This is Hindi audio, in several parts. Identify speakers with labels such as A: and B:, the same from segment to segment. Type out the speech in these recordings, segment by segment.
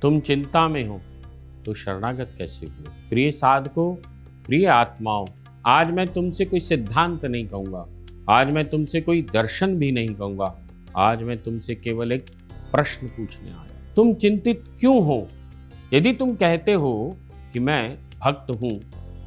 A: तुम चिंता में हो तो शरणागत कैसे हो? प्रिय साधकों, प्रिय आत्माओं, आज मैं तुमसे कोई सिद्धांत नहीं कहूंगा, आज मैं तुमसे कोई दर्शन भी नहीं कहूंगा, आज मैं तुमसे केवल एक प्रश्न पूछने आया। तुम चिंतित क्यों हो? यदि तुम कहते हो कि मैं भक्त हूं,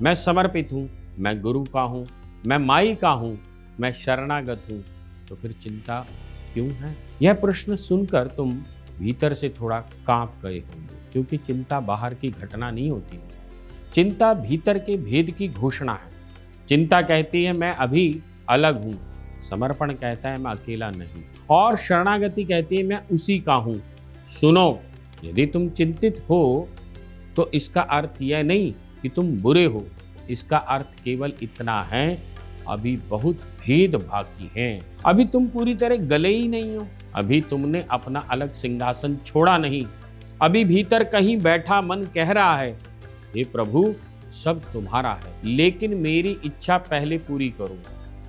A: मैं समर्पित हूं, मैं गुरु का हूं, मैं माई का हूं, मैं शरणागत हूं, तो फिर चिंता क्यों है? यह प्रश्न सुनकर तुम भीतर से थोड़ा कांप गए होंगे, क्योंकि चिंता बाहर की घटना नहीं होती है। चिंता भीतर के भेद की घोषणा है। चिंता कहती है मैं अभी अलग हूं, समर्पण कहता है मैं अकेला नहीं, और शरणागति कहती है मैं उसी का हूं। सुनो, यदि तुम चिंतित हो तो इसका अर्थ यह नहीं कि तुम बुरे हो, इसका अर्थ केवल इतना है, अभी बहुत भेद बाकी हैं। अभी तुम पूरी तरह गले ही नहीं हो, अभी तुमने अपना अलग सिंहासन छोड़ा नहीं, अभी भीतर कहीं बैठा मन कह रहा है हे प्रभु सब तुम्हारा है, लेकिन मेरी इच्छा पहले पूरी करो।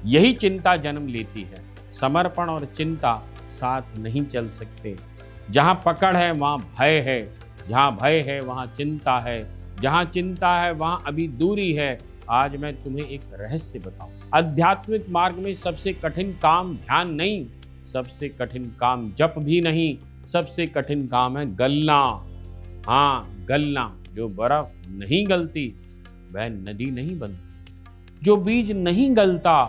A: यही चिंता जन्म लेती है। समर्पण और चिंता साथ नहीं चल सकते। जहां पकड़ है वहां भय है, जहां भय है वहां चिंता है, जहां चिंता है वहां अभी दूरी है। आज मैं तुम्हें एक रहस्य बताऊं। आध्यात्मिक मार्ग में सबसे कठिन काम ध्यान नहीं, सबसे कठिन काम जप भी नहीं, सबसे कठिन काम है गलना। हाँ, गलना। जो बर्फ नहीं गलती वह नदी नहीं बनती, जो बीज नहीं गलता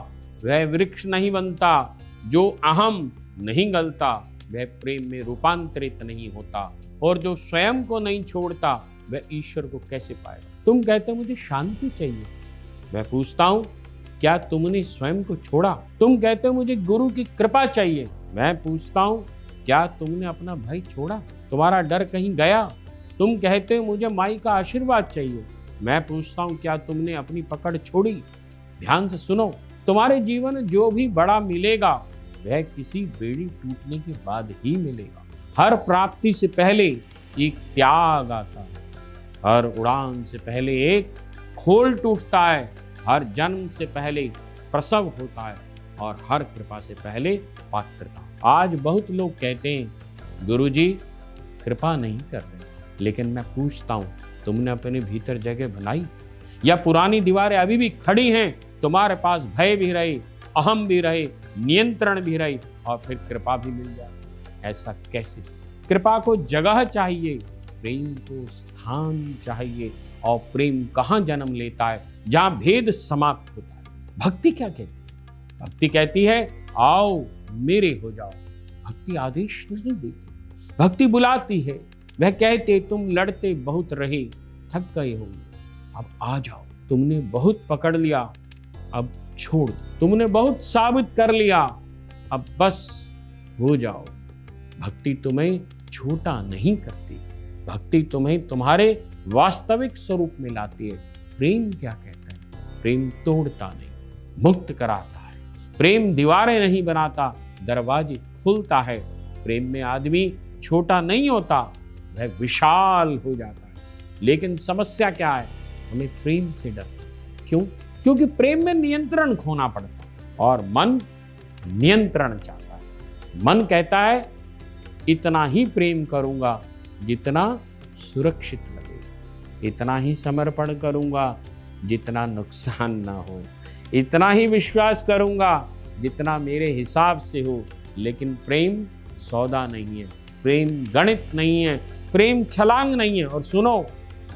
A: वह वृक्ष नहीं बनता, जो अहम नहीं गलता वह प्रेम में रूपांतरित नहीं होता, और जो स्वयं को नहीं छोड़ता वह ईश्वर को कैसे पाएगा? तुम कहते हो मुझे शांति चाहिए, मैं पूछता हूं क्या तुमने स्वयं को छोड़ा? तुम कहते हो मुझे गुरु की कृपा चाहिए, मैं पूछता हूं क्या तुमने अपना भय छोड़ा? तुम्हारा डर कहीं गया? तुम कहते हो मुझे माई का आशीर्वाद चाहिए, मैं पूछता हूं क्या तुमने अपनी पकड़ छोड़ी? ध्यान से सुनो, तुम्हारे जीवन में जो भी बड़ा मिलेगा वह किसी बेड़ी टूटने के बाद ही मिलेगा। हर प्राप्ति से पहले एक त्याग आता है, हर उड़ान से पहले एक खोल टूटता है, हर जन्म से पहले प्रसव होता है, और हर कृपा से पहले पात्रता। आज बहुत लोग कहते हैं गुरुजी कृपा नहीं कर रहे, लेकिन मैं पूछता हूं तुमने अपने भीतर जगह बनाई, या पुरानी दीवारें अभी भी खड़ी हैं? तुम्हारे पास भय भी रहे, अहम भी रहे, नियंत्रण भी रहे, और फिर कृपा भी मिल जाए? ऐसा कैसे? कृपा को जगह चाहिए, प्रेम को स्थान चाहिए, और प्रेम कहाँ जन्म लेता है? जहां भेद समाप्त होता है। भक्ति क्या कहती है? भक्ति कहती है आओ मेरे हो जाओ। भक्ति आदेश नहीं देती, भक्ति बुलाती है। वह कहते तुम लड़ते बहुत रहे, थक गए होंगे, अब आ जाओ। तुमने बहुत पकड़ लिया, अब छोड़ दो। तुमने बहुत साबित कर लिया, अब बस हो जाओ। भक्ति तुम्हें छोटा नहीं करती, भक्ति तुम्हें तुम्हारे वास्तविक स्वरूप में लाती है। प्रेम क्या कहता है? प्रेम तोड़ता नहीं, मुक्त कराता है। प्रेम दीवारें नहीं बनाता, दरवाजे खोलता है। प्रेम में आदमी छोटा नहीं होता, वह विशाल हो जाता है। लेकिन समस्या क्या है? हमें प्रेम से डरते। क्यों? क्योंकि प्रेम में नियंत्रण खोना पड़ता है, और मन नियंत्रण चाहता है। मन कहता है इतना ही प्रेम करूंगा जितना सुरक्षित लगे, इतना ही समर्पण करूंगा जितना नुकसान ना हो, इतना ही विश्वास करूंगा जितना मेरे हिसाब से हो। लेकिन प्रेम सौदा नहीं है, प्रेम गणित नहीं है, प्रेम छलांग नहीं है। और सुनो,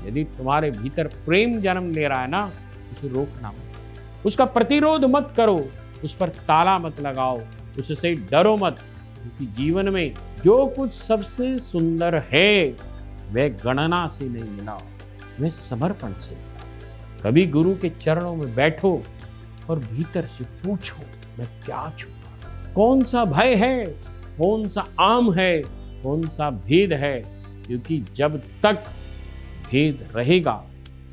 A: यदि तुम्हारे भीतर प्रेम जन्म ले रहा है ना, उसे रोकना मत, उसका प्रतिरोध मत करो, उस पर ताला मत लगाओ, उससे डरो मत। क्योंकि जीवन में जो कुछ सबसे सुंदर है वह गणना से नहीं मिला, वह समर्पण से मिला। कभी गुरु के चरणों में बैठो और भीतर से पूछो मैं क्या छूटा? कौन सा भय है, कौन सा आम है, कौन सा भेद है? क्योंकि जब तक भेद रहेगा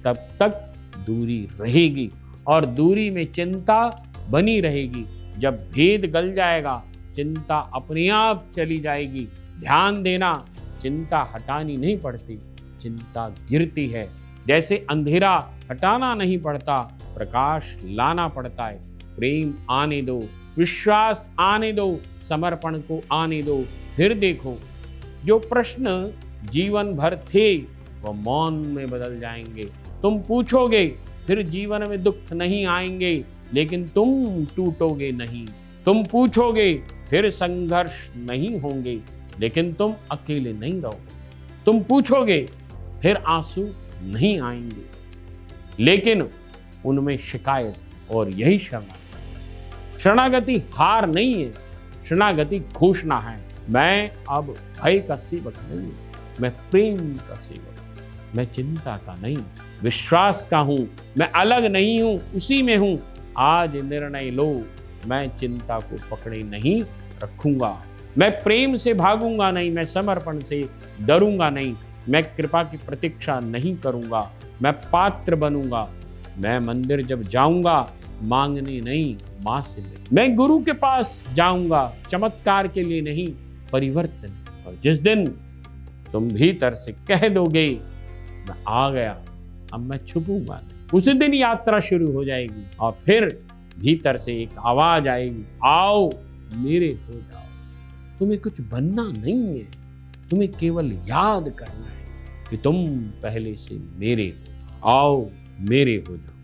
A: तब तक दूरी रहेगी, और दूरी में चिंता बनी रहेगी। जब भेद गल जाएगा चिंता अपने आप चली जाएगी। ध्यान देना, चिंता हटानी नहीं पड़ती, चिंता गिरती है। जैसे अंधेरा हटाना नहीं पड़ता, प्रकाश लाना पड़ता है। प्रेम आने दो, विश्वास आने दो, समर्पण को आने दो, फिर देखो। जो प्रश्न जीवन भर थे वो मौन में बदल जाएंगे। तुम पूछोगे फिर जीवन में दुख नहीं आएंगे, लेकिन तुम टूटोगे नहीं। तुम पूछोगे फिर संघर्ष नहीं होंगे, लेकिन तुम अकेले नहीं रहोगे। तुम पूछोगे फिर आंसू नहीं आएंगे, लेकिन उनमें शिकायत और यही शरणागति। शरणागति हार नहीं है, शरणागति घोषणा है। मैं अब भय का सेवक नहीं हूं, मैं प्रेम का सेवक हूं। मैं चिंता का नहीं, विश्वास का हूं। मैं अलग नहीं हूं, उसी में हूं। आज निर्णय लो, मैं चिंता को पकड़े नहीं रखूंगा। मैं प्रेम से भागूंगा नहीं, मैं समर्पण से डरूंगा नहीं। मैं कृपा की प्रतीक्षा नहीं करूंगा, मैं पात्र बनूंगा। मैं मंदिर जब जाऊंगा मांगने नहीं, मां से मिलने। मैं गुरु के पास जाऊंगा चमत्कार के लिए नहीं, परिवर्तन। और जिस दिन तुम भीतर से कह दोगे मैं आ गया, अब मैं छुपूंगा नहीं, उसी दिन यात्रा शुरू हो जाएगी। और फिर भीतर से एक आवाज आएगी, आओ मेरे हो जाओ। तुम्हें कुछ बनना नहीं है, तुम्हें केवल याद करना है कि तुम पहले से मेरे हो। आओ मेरे हो जाओ।